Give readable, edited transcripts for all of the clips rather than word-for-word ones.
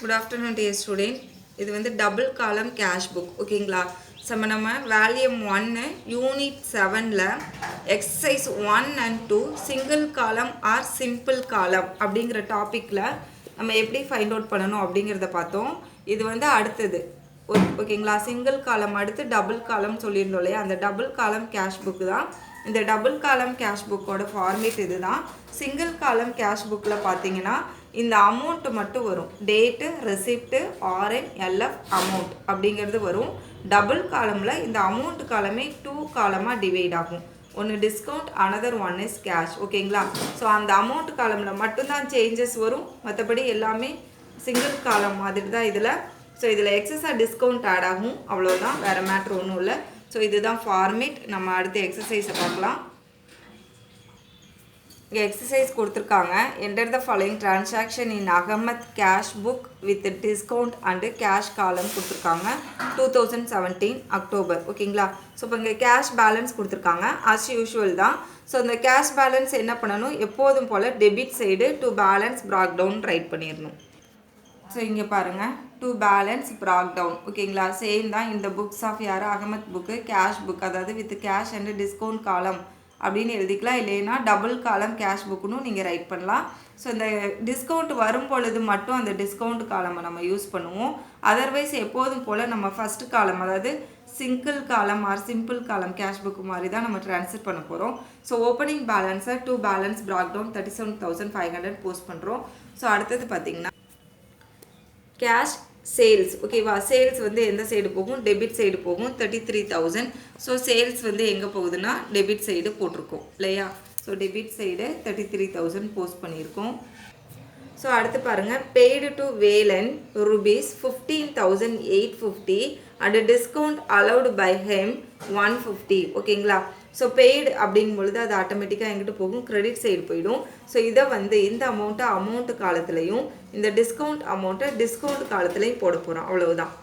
Good afternoon dear student. இது வந்து double காலம் கேஷ் புக் ஓகேங்களா. நம்ம வேல்யூம் 1 யூனிட் 7ல் exercise 1 and 2 single column or simple column அப்படிங்கிற டாப்பிக்கில் நம்ம எப்படி ஃபைண்ட் அவுட் பண்ணணும் அப்படிங்கிறத பார்த்தோம். இது வந்து அடுத்தது ஓகேங்களா. சிங்கிள் காலம் அடுத்து டபுள் காலம் சொல்லியிருந்தோம் இல்லையா, அந்த டபுள் காலம் கேஷ் புக்கு தான். இந்த டபுள் காலம் கேஷ் புக்கோட ஃபார்மேட் இது தான். சிங்கிள் காலம் கேஷ் புக்கில் பார்த்தீங்கன்னா இந்த அமௌண்ட்டு மட்டும் வரும், date, receipt, RN, LF amount அப்படிங்கிறது வரும். டபுள் காலமில் இந்த அமௌண்ட் காலமே 2 காலமாக டிவைட் ஆகும். ஒன்று discount, another one is cash ஓகேங்களா. ஸோ அந்த அமௌண்ட் காலமில் மட்டும்தான் சேஞ்சஸ் வரும், மற்றபடி எல்லாமே சிங்கிள் காலம் மாதிரி தான் இதில். ஸோ இதில் எக்ஸஸாக டிஸ்கவுண்ட் ஆட் ஆகும், அவ்வளோதான், வேறு மேட்ரு ஒன்றும் இல்லை. ஸோ இதுதான் ஃபார்மேட். நம்ம அடுத்த எக்ஸசைஸை பார்க்கலாம். இங்கே எக்ஸசைஸ் கொடுத்துருக்காங்க. Enter the following transaction in Ahmed cash book with discount and cash column கொடுத்துருக்காங்க 2017 அக்டோபர் ஓகேங்களா. ஸோ இப்போ இங்கே கேஷ் பேலன்ஸ் கொடுத்துருக்காங்க, அஸ் யூஷுவல் தான். ஸோ இந்த கேஷ் பேலன்ஸ் என்ன பண்ணணும், எப்போதும் போல் debit side to balance brought down write பண்ணிடணும். ஸோ இங்கே பாருங்கள், டு பேலன்ஸ் ப்ராக் டவுன் ஓகேங்களா. சேம் தான் இந்த புக்ஸ் ஆஃப் யார், அகமத் புக்கு கேஷ் புக், அதாவது வித் கேஷ் அண்டு டிஸ்கவுண்ட் காலம் அப்படின்னு எழுதிக்கலாம். இல்லைன்னா டபுள் காலம் கேஷ் புக்குன்னு நீங்கள் ரைட் பண்ணலாம். ஸோ இந்த டிஸ்கவுண்ட் வரும் பொழுது மட்டும் அந்த டிஸ்கவுண்ட் காலமை நம்ம யூஸ் பண்ணுவோம். அதர்வைஸ் எப்போதும் போல் நம்ம ஃபஸ்ட்டு காலம், அதாவது single column or simple column cash book மாதிரி தான் நம்ம ட்ரான்ஸ்ஃபர் பண்ண போகிறோம். ஸோ ஓப்பனிங் பேலன்ஸை to balance brought down 37,500 post பண்ணுறோம். ஸோ அடுத்தது பார்த்திங்கன்னா கேஷ் சேல்ஸ் ஓகேவா. சேல்ஸ் வந்து எந்த சைடு போகும், டெபிட் சைடு போகும் 33,000. ஸோ சேல்ஸ் வந்து எங்கே போகுதுன்னா டெபிட் சைடு போட்டிருக்கோம் இல்லையா. ஸோ டெபிட் சைடு 33,000 போஸ்ட் பண்ணியிருக்கோம். ஸோ அடுத்து பாருங்கள், paid to Velan rupees 15,850 and discount allowed by Hem 150 ஓகேங்களா. ஸோ பெய்டு அப்படிங்கும் பொழுது அது ஆட்டோமேட்டிக்காக எங்கிட்ட போகும், கிரெடிட் சைடு போயிடும். ஸோ இதை வந்து இந்த அமௌண்ட்டு காலத்துலையும் இந்த டிஸ்கவுண்ட் அமௌண்ட்டை டிஸ்கவுண்ட் காலத்துலையும் போட போகிறோம், அவ்வளவுதான்.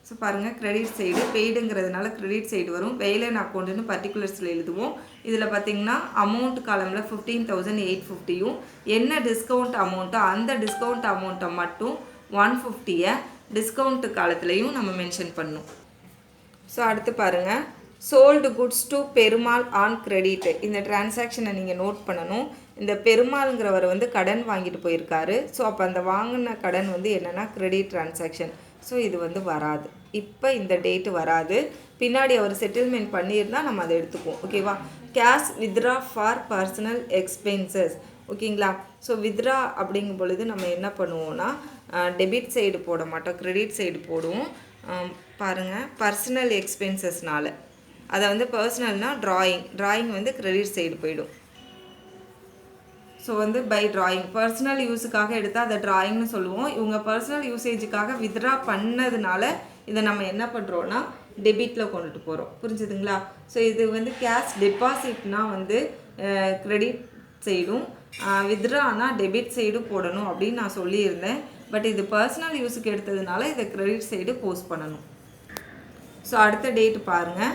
ஸோ பாருங்கள், கிரெடிட் சைடு பெய்டுங்கிறதுனால கிரெடிட் சைடு வரும், வேலன் அக்கௌண்ட்டுன்னு பர்டிகுலர்ஸில் எழுதுவோம். இதில் பார்த்திங்கன்னா அமௌண்ட் காலமில் 15,850யும் என்ன டிஸ்கவுண்ட் அமௌண்ட்டோ அந்த டிஸ்கவுண்ட் அமௌண்ட்டை மட்டும் 150யை டிஸ்கவுண்ட் காலத்துலையும் நம்ம மென்ஷன் பண்ணணும். ஸோ அடுத்து பாருங்கள், sold goods to Perumal on credit. இந்த டிரான்சாக்ஷனை நீங்கள் நோட் பண்ணணும். இந்த பெருமாள்ங்கிறவர் வந்து கடன் வாங்கிட்டு போயிருக்காரு. ஸோ அப்போ அந்த வாங்கின கடன் வந்து என்னென்னா கிரெடிட் டிரான்சாக்ஷன். ஸோ இது வந்து வராது, இப்போ இந்த டேட்டு வராது. பின்னாடி அவர் செட்டில்மெண்ட் பண்ணியிருந்தால் நம்ம அதை எடுத்துக்குவோம் ஓகேவா. Cash withdraw for personal expenses ஓகேங்களா. ஸோ வித்ரா அப்படிங்கும் பொழுது நம்ம என்ன பண்ணுவோம்னா டெபிட் சைடு போட மாட்டோம், கிரெடிட் சைடு போடுவோம். பாருங்கள், பர்சனல் எக்ஸ்பென்சஸ்னால் அதை வந்து பர்சனல்னால் ட்ராயிங் வந்து கிரெடிட் சைடு போயிடும். ஸோ வந்து பை ட்ராயிங் பர்சனல் யூஸுக்காக எடுத்தால் அதை ட்ராயிங்னு சொல்லுவோம். இவங்க பர்சனல் யூசேஜுக்காக வித்ரா பண்ணதுனால இதை நம்ம என்ன பண்ணுறோன்னா டெபிட்டில் கொண்டுட்டு போகிறோம், புரிஞ்சுதுங்களா. ஸோ இது வந்து கேஷ் டெபாசிட்னால் வந்து கிரெடிட் சைடும், வித்ரானா டெபிட் சைடும் போடணும் அப்படின்னு நான் சொல்லியிருந்தேன். பட் இது பர்சனல் யூஸுக்கு எடுத்ததுனால இதை கிரெடிட் சைடு போஸ்ட் பண்ணணும். ஸோ அடுத்த டேட் பாருங்கள்,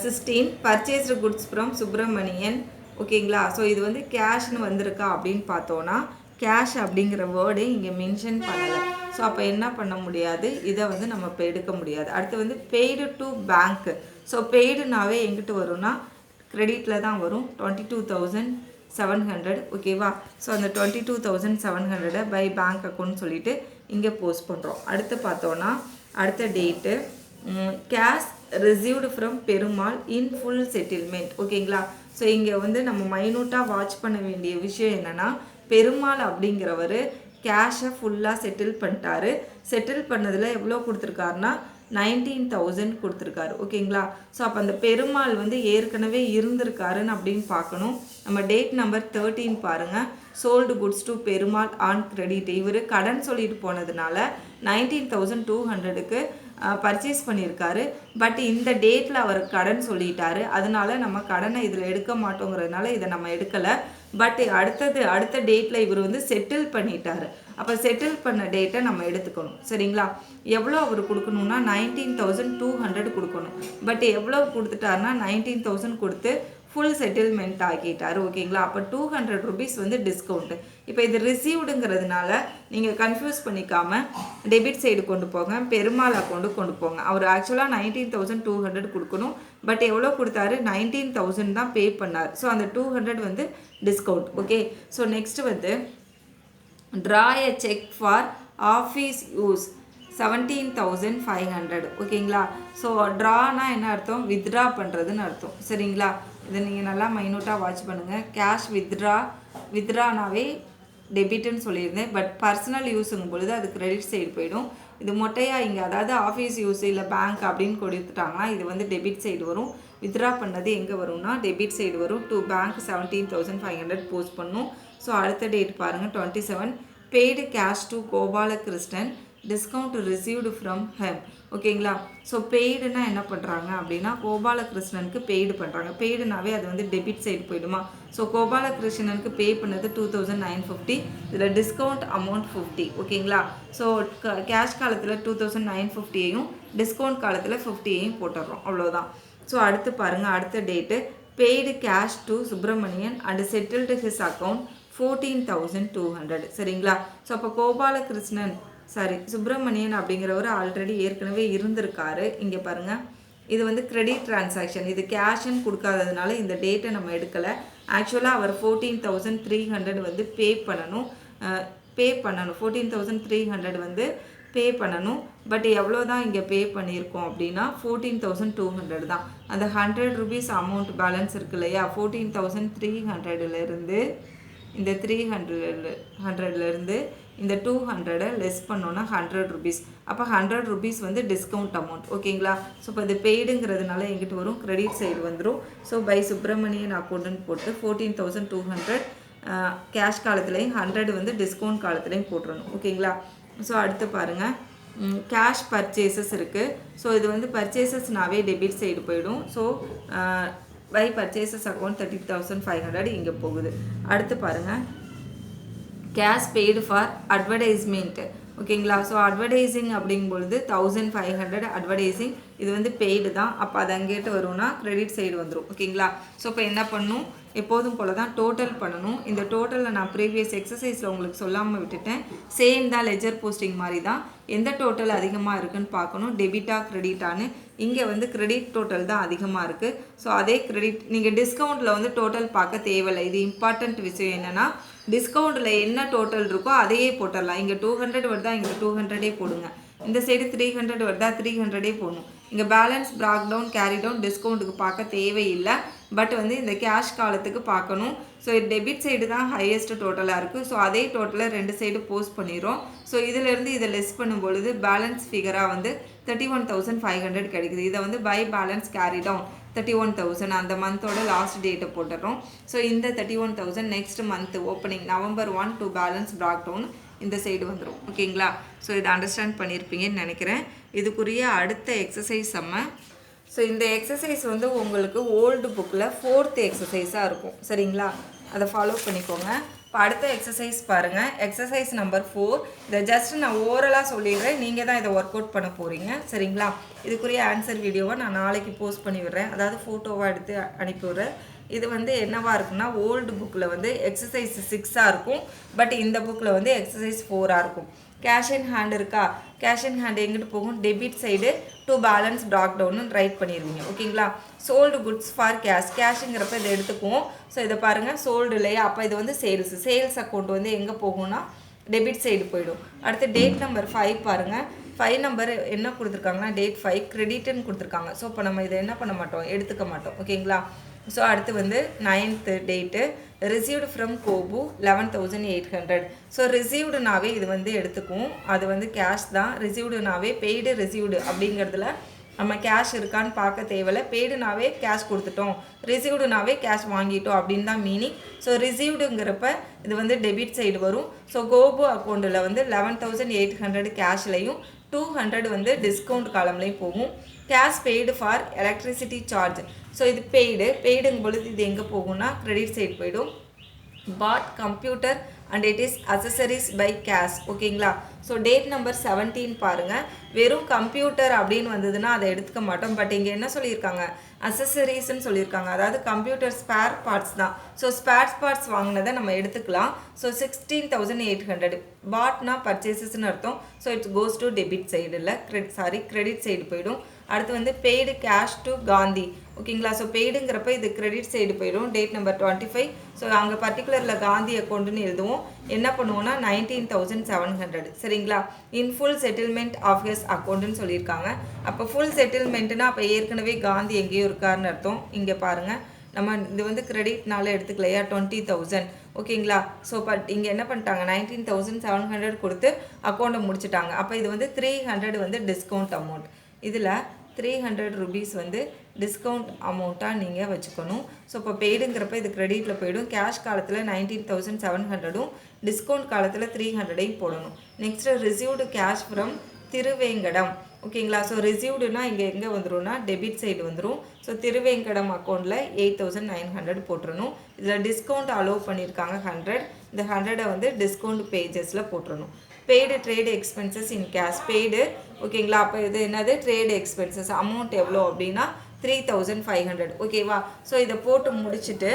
16 பர்ச்சேஸ்டு குட்ஸ் ஃப்ரம் சுப்பிரமணியன் ஓகேங்களா. ஸோ இது வந்து கேஷ்னு வந்திருக்கா அப்படின்னு பார்த்தோன்னா கேஷ் அப்படிங்கிற வேர்டு இங்கே மென்ஷன் பண்ணலை. ஸோ அப்போ என்ன பண்ண முடியாது, இதை வந்து நம்ம இப்போ எடுக்க முடியாது. அடுத்து வந்து பெய்டு டு பேங்க்கு. ஸோ பெய்டுனாவே எங்கிட்ட வரும்னா கிரெடிட்டில் தான் வரும், 22,700 ஓகேவா. ஸோ அந்த 22,700 பை பேங்க் அக்கௌண்ட் சொல்லிவிட்டு இங்கே போஸ்ட் பண்ணுறோம். அடுத்து பார்த்தோன்னா அடுத்த date cash received from Perumal in full settlement ஓகேங்களா. ஸோ இங்கே வந்து நம்ம மைனூட்டாக வாட்ச் பண்ண வேண்டிய விஷயம் என்னென்னா, பெருமாள் அப்படிங்கிறவர் கேஷை ஃபுல்லாக செட்டில் பண்ணிட்டாரு. செட்டில் பண்ணதில் எவ்வளோ கொடுத்துருக்காருனா 19,000 கொடுத்துருக்காரு ஓகேங்களா. ஸோ அப்போ அந்த பெருமாள் வந்து ஏற்கனவே இருந்திருக்காருன்னு அப்படின்னு பார்க்கணும். நம்ம டேட் நம்பர் 13 பாருங்கள், sold goods to Perumal on credit. இவர் கடன் சொல்லிட்டு போனதுனால 19,200க்கு பர்ச்சேஸ் பண்ணியிருக்காரு. பட் இந்த டேட்டில் அவர் கடன் சொல்லிட்டாரு, அதனால நம்ம கடனை இதில் எடுக்க மாட்டோங்கிறதுனால இதை நம்ம எடுக்கலை. பட் அடுத்த டேட்டில் இவர் வந்து செட்டில் பண்ணிட்டாரு. அப்போ செட்டில் பண்ண டேட்டை நம்ம எடுத்துக்கணும் சரிங்களா. எவ்வளோ அவர் கொடுக்கணுன்னா 19,200 கொடுக்கணும். பட் எவ்வளோ கொடுத்துட்டாருன்னா 19,000 கொடுத்து ஃபுல் செட்டில்மெண்ட் ஆக்கிட்டார் ஓகேங்களா. அப்போ 200 rupees வந்து டிஸ்கவுண்ட்டு. இப்போ இது ரிசீவ்டுங்கிறதுனால நீங்கள் கன்ஃபியூஸ் பண்ணிக்காமல் டெபிட் சைடு கொண்டு போங்க, பெருமாள் அக்கௌண்ட்டு கொண்டு போங்க. அவர் ஆக்சுவலாக 19,200 கொடுக்கணும், பட் எவ்வளோ கொடுத்தாரு, 19,000 தான் பே பண்ணார். ஸோ அந்த 200 வந்து டிஸ்கவுண்ட். ஓகே, ஸோ நெக்ஸ்ட் வந்து draw a check for office use 17,500 ஓகேங்களா. ஸோ ட்ரானா என்ன அர்த்தம், வித்ட்ரா பண்ணுறதுன்னு அர்த்தம் சரிங்களா. இதை நீங்கள் நல்லா மைனூட்டாக வாட்ச் பண்ணுங்கள். கேஷ் வித்ட்ரானாவே டெபிட்னு சொல்லியிருந்தேன், பட் பர்சனல் யூஸுங்கும் பொழுது அது கிரெடிட் சைடு போயிடும். இது மொட்டையாக இங்கே அதாவது ஆஃபீஸ் யூஸ் இல்லை பேங்க் அப்படின்னு கொடுத்துட்டாங்கன்னா இது வந்து டெபிட் சைடு வரும். வித்ட்ரா பண்ணது எங்கே வரும்னா டெபிட் சைடு வரும். டு பேங்க் 17,500 போஸ்ட் பண்ணும். ஸோ அடுத்த டேட் பாருங்கள் 27. Paid cash to Gopalakrishnan, discount received from Hem ஓகேங்களா. ஸோ பெய்டுனா என்ன பண்ணுறாங்க அப்படின்னா கோபாலகிருஷ்ணனுக்கு பெய்டு பண்ணுறாங்க. பெய்டுனாவே அது வந்து டெபிட் சைடு போயிடுமா. ஸோ கோபாலகிருஷ்ணனுக்கு பே பண்ணது 2,950, இதில் டிஸ்கவுண்ட் அமௌண்ட் 50 ஓகேங்களா. ஸோ கேஷ் காலத்தில் 2,950யையும் டிஸ்கவுண்ட் காலத்தில் 50யையும் போட்டுடுறோம், அவ்வளோதான். ஸோ அடுத்து பாருங்கள் அடுத்த date paid cash to Subramanian and settled his account 14,200 சரிங்களா. ஸோ அப்போ கோபாலகிருஷ்ணன் சுப்பிரமணியன் அப்படிங்கிறவர் ஆல்ரெடி ஏற்கனவே இருந்திருக்காரு. இங்கே பாருங்கள் இது வந்து கிரெடிட் டிரான்சாக்ஷன், இது கேஷ்ன்னு கொடுக்காததுனால இந்த டேட்டை நம்ம எடுக்கலை. ஆக்சுவலாக அவர் 14,300 வந்து பே பண்ணணும் 14,300 வந்து பே பண்ணணும். பட் எவ்வளோ தான் இங்கே பே பண்ணியிருக்கோம் அப்படின்னா 14,200 தான். அந்த 100 rupees அமௌண்ட் பேலன்ஸ் இருக்கு இல்லையா, 14,300லேருந்து இந்த 300லேருந்து இந்த 200 லெஸ் பண்ணோன்னா 100 rupees. அப்போ 100 rupees வந்து டிஸ்கவுண்ட் அமௌண்ட் ஓகேங்களா. ஸோ இப்போ இது பெய்டுங்கிறதுனால எங்கிட்ட வரும் கிரெடிட் சைடு வந்துடும். ஸோ பை சுப்பிரமணியன் அக்கௌண்ட்டுன்னு போட்டு 14,200 கேஷ் காலத்துலேயும் 100 வந்து டிஸ்கவுண்ட் காலத்துலேயும் போட்டுடணும் ஓகேங்களா. ஸோ அடுத்து பாருங்கள் கேஷ் பர்ச்சேசஸ் இருக்குது. ஸோ இது வந்து பர்ச்சேசஸ்னாவே டெபிட் சைடு போயிடும். ஸோ பை பர்ச்சேசஸ் அக்கௌண்ட் 30,500 இங்கே போகுது. அடுத்து பாருங்கள் கேஷ் பெய்டு ஃபார் அட்வர்டைஸ்மெண்ட் ஓகேங்களா. ஸோ அட்வர்டைஸிங் அப்படிங்கும்பொழுது 1,500 அட்வர்டைஸிங், இது வந்து பெய்டு தான். அப்போ அது அங்கேட்டு வரும்னா கிரெடிட் சைடு வந்துடும் ஓகேங்களா. ஸோ இப்போ என்ன பண்ணணும், எப்போதும் போல தான் டோட்டல் பண்ணணும். இந்த டோட்டலில் நான் ப்ரீவியஸ் எக்ஸசைஸில் உங்களுக்கு சொல்லாமல் விட்டுட்டேன். சேம் தான் லெஜர் போஸ்டிங் மாதிரி தான். எந்த டோட்டல் அதிகமாக இருக்குதுன்னு பார்க்கணும், டெபிட்டா கிரெடிட்டான்னு. இங்கே வந்து கிரெடிட் டோட்டல் தான் அதிகமாக இருக்குது. ஸோ அதே கிரெடிட் நீங்கள் டிஸ்கவுண்ட்டில் வந்து டோட்டல் பார்க்க தேவையில்லை. இது இம்பார்ட்டண்ட் விஷயம் என்னென்னா டிஸ்கவுண்ட்டில் என்ன டோட்டல் இருக்கோ அதையே போட்டுடலாம். இங்கே 200 வருதா, இங்கே 200 போடுங்க. இந்த சைடு 300 வருதா, 300 போடணும். இங்கே balance brought down carry down டிஸ்கவுண்ட்டுக்கு பார்க்க தேவையில்லை, பட் வந்து இந்த கேஷ் காலத்துக்கு பார்க்கணும். ஸோ டெபிட் சைடு தான் ஹையஸ்ட் டோட்டலாக இருக்குது. ஸோ அதே டோட்டலை 2 சைடு போஸ்ட் பண்ணிடுறோம். ஸோ இதிலேருந்து இதை லெஸ் பண்ணும்பொழுது பேலன்ஸ் ஃபிகராக வந்து 31,500 கிடைக்குது. இதை வந்து பை பேலன்ஸ் கேரி டவுன் 31,000 அந்த மந்தோட லாஸ்ட் டேட்டை போட்டுடுறோம். ஸோ இந்த 31,000 next month opening November 1 to balance brought down இந்த சைடு வந்துடும் ஓகேங்களா. ஸோ இதை அண்டர்ஸ்டாண்ட் பண்ணியிருப்பீங்கன்னு நினைக்கிறேன். இதுக்குரிய அடுத்த எக்ஸசைஸ் ஸோ இந்த எக்ஸசைஸ் வந்து உங்களுக்கு ஓல்டு புக்கில் 4th எக்ஸசைஸாக இருக்கும் சரிங்களா. அதை ஃபாலோ பண்ணிக்கோங்க. இப்போ அடுத்த எக்ஸசைஸ் பாருங்கள், எக்ஸசைஸ் நம்பர் 4. இதை ஜஸ்ட் நான் ஓரலாக சொல்லிடுறேன், நீங்கள் தான் இதை ஒர்க் அவுட் பண்ண போகிறீங்க சரிங்களா. இதுக்குரிய ஆன்சர் வீடியோவை நான் நாளைக்கு போஸ்ட் பண்ணி விடுறேன், அதாவது ஃபோட்டோவாக எடுத்து அனுப்பிவிடுறேன். இது வந்து என்னவா இருக்குன்னா ஓல்டு புக்கில் வந்து எக்ஸசைஸ் 6ஆக இருக்கும், பட் இந்த புக்கில் வந்து எக்ஸசைஸ் 4ஆக இருக்கும். கேஷ் இன் ஹேண்ட் இருக்கா, கேஷ் இன் ஹேண்ட் எங்கிட்டு போகும், debit side to balance brought டவுன்னு ரைட் பண்ணிடுவீங்க ஓகேங்களா. சோல்டு குட்ஸ் ஃபார் கேஷுங்கிறப்ப இதை எடுத்துக்குவோம். ஸோ இதை பாருங்கள் சோல்டு இல்லையா, அப்போ இது வந்து சேல்ஸ் அக்கௌண்ட் வந்து எங்கே போகும்னா டெபிட் சைடு போயிடும். அடுத்து டேட் நம்பர் 5 பாருங்கள். 5 நம்பர் என்ன கொடுத்துருக்காங்கன்னா டேட் 5 கிரெடிட்னு கொடுத்துருக்காங்க. ஸோ இப்போ நம்ம இதை என்ன பண்ண மாட்டோம், எடுத்துக்க மாட்டோம் ஓகேங்களா. ஸோ அடுத்து வந்து 9th date received from Gopu 11,800. So ரிசீவ்டுனாவே இது வந்து எடுத்துக்கும், அது வந்து கேஷ் தான். ரிசீவ்டுனாவே பெய்டு ரிசீவ்டு அப்படிங்கிறதுல நம்ம கேஷ் இருக்கான்னு பார்க்க தேவையில்லை. பெய்டுனாவே கேஷ் கொடுத்துட்டோம், ரிசீவ்டுனாவே கேஷ் வாங்கிட்டோம் அப்படின்னு தான் மீனிங். ஸோ ரிசீவ்டுங்கிறப்ப இது வந்து டெபிட் சைடு வரும். ஸோ கோபு அக்கௌண்ட்டில் வந்து 11,800 கேஷ்லையும் 200 வந்து டிஸ்கவுண்ட் காலம்லேயும் போகும். Cash paid for electricity charge. So இது பெய்டுங்கும் பொழுது இது எங்கே போகும்னா கிரெடிட் சைடு போயிடும். Bought computer and it is accessories by cash. ஓகேங்களா? ஸோ டேட் நம்பர் 17 பாருங்கள். வெறும் கம்ப்யூட்டர் அப்படின்னு வந்ததுன்னா அதை எடுத்துக்க மாட்டோம். பட் இங்கே என்ன சொல்லியிருக்காங்க, அசசரிஸ்ன்னு சொல்லியிருக்காங்க. அதாவது கம்ப்யூட்டர் ஸ்பேர் பார்ட்ஸ் தான். ஸோ ஸ்பேர் பார்ட்ஸ் வாங்கினதை நம்ம எடுத்துக்கலாம். ஸோ 16,800 பாட்னா பர்ச்சேசஸ்ன்னு அர்த்தம். So it's goes to debit side இல்லை, கிரெடிட் சைடு போயிடும். அடுத்து வந்து பெய்டு கேஷ் டு காந்தி. ஓகேங்களா? ஸோ பெய்டுங்கிறப்ப இது கிரெடிட் சைடு போயிடும். Date number 25. ஸோ அங்கே பர்டிகுலரில் காந்தி அக்கௌண்ட்டுன்னு எழுதுவோம். என்ன பண்ணுவோம்னா 19,700. சரிங்களா? In full settlement of his அக்கௌண்ட்டுன்னு சொல்லியிருக்காங்க. அப்போ ஃபுல் செட்டில்மெண்ட்டுனா அப்போ ஏற்கனவே காந்தி எங்கேயோ இருக்காருன்னு அர்த்தம். இங்கே பாருங்கள், நம்ம இது வந்து கிரெடிட்னால எடுத்துக்கலையா 20,000. ஓகேங்களா? ஸோ பட் இங்கே என்ன பண்ணிட்டாங்க, 19,700 கொடுத்து அக்கௌண்ட்டை முடிச்சுட்டாங்க. அப்போ இது வந்து 300 வந்து டிஸ்கவுண்ட் அமௌண்ட். இதில் 300 rupees வந்து டிஸ்கவுண்ட் அமௌண்ட்டாக நீங்கள் வச்சுக்கணும். ஸோ இப்போ பெய்டுங்கிறப்ப இது கிரெடிட்டில் போயிடும். கேஷ் காலத்தில் 19,700ம் டிஸ்கவுண்ட் காலத்தில் 300ஐயும் போடணும். Next received cash from Thiruvengadam. ஓகேங்களா? ஸோ ரிசீவ்டுனா இங்கே எங்கே வந்துடும்னா டெபிட் சைடு வந்துடும். ஸோ திருவேங்கடம் அக்கௌண்ட்டில் 8,900 போட்டுறணும். இதில் டிஸ்கவுண்ட் அலோவ் பண்ணியிருக்காங்க 100. இந்த 100ஐ வந்து டிஸ்கவுண்ட் பேஜஸில் போட்டுறணும். Paid trade expenses in cash paid. ஓகேங்களா? அப்போ இது என்னது, ட்ரேடு எக்ஸ்பென்சஸ் அமௌண்ட் எவ்வளோ அப்படின்னா 3,500. ஓகேவா? ஸோ இதை போட்டு முடிச்சுட்டு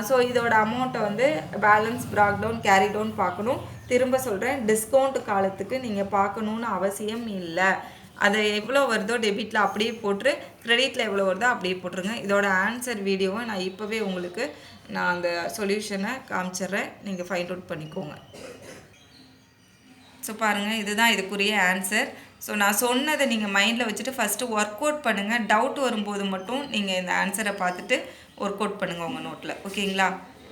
ஸோ இதோட அமௌண்ட்டை வந்து balance brought down carry down பார்க்கணும். திரும்ப சொல்கிறேன், டிஸ்கவுண்ட் காலத்துக்கு நீங்கள் பார்க்கணுன்னு அவசியம் இல்லை. அது எவ்வளோ வருதோ டெபிட்டில் அப்படியே போட்டு, கிரெடிட்டில் எவ்வளோ வருதோ அப்படியே போட்டுருங்க. இதோட ஆன்சர் வீடியோவை நான் இப்போவே உங்களுக்கு நான் அந்த சொல்யூஷனை காமிச்சிட்றேன், நீங்கள் ஃபைண்ட் அவுட் பண்ணிக்கோங்க. ஸோ பாருங்கள், இதுதான் இதுக்குரிய ஆன்சர். ஸோ நான் சொன்னதை நீங்கள் மைண்டில் வச்சுட்டு ஃபஸ்ட்டு ஒர்க் அவுட் பண்ணுங்கள். டவுட் வரும்போது மட்டும் நீங்கள் இந்த ஆன்சரை பார்த்துட்டு ஒர்க் அவுட் பண்ணுங்கள் உங்கள் நோட்டில். ஓகேங்களா?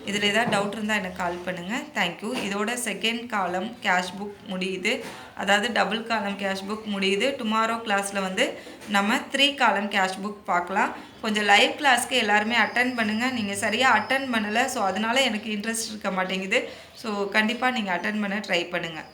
இதில் ஏதாவது டவுட் இருந்தால் எனக்கு கால் பண்ணுங்கள். தேங்க்யூ. இதோட செகண்ட் காலம் கேஷ் புக் முடியுது, அதாவது டபுள் காலம் கேஷ் புக் முடியுது. டுமாரோ கிளாஸில் வந்து நம்ம 3 காலம் கேஷ் புக் பார்க்கலாம். கொஞ்சம் லைவ் கிளாஸ்க்கு எல்லாருமே அட்டன் பண்ணுங்கள். நீங்கள் சரியாக அட்டன் பண்ணலை, ஸோ அதனால் எனக்கு இன்ட்ரெஸ்ட் இருக்க மாட்டேங்குது. ஸோ கண்டிப்பாக நீங்கள் அட்டன் பண்ண ட்ரை பண்ணுங்கள்.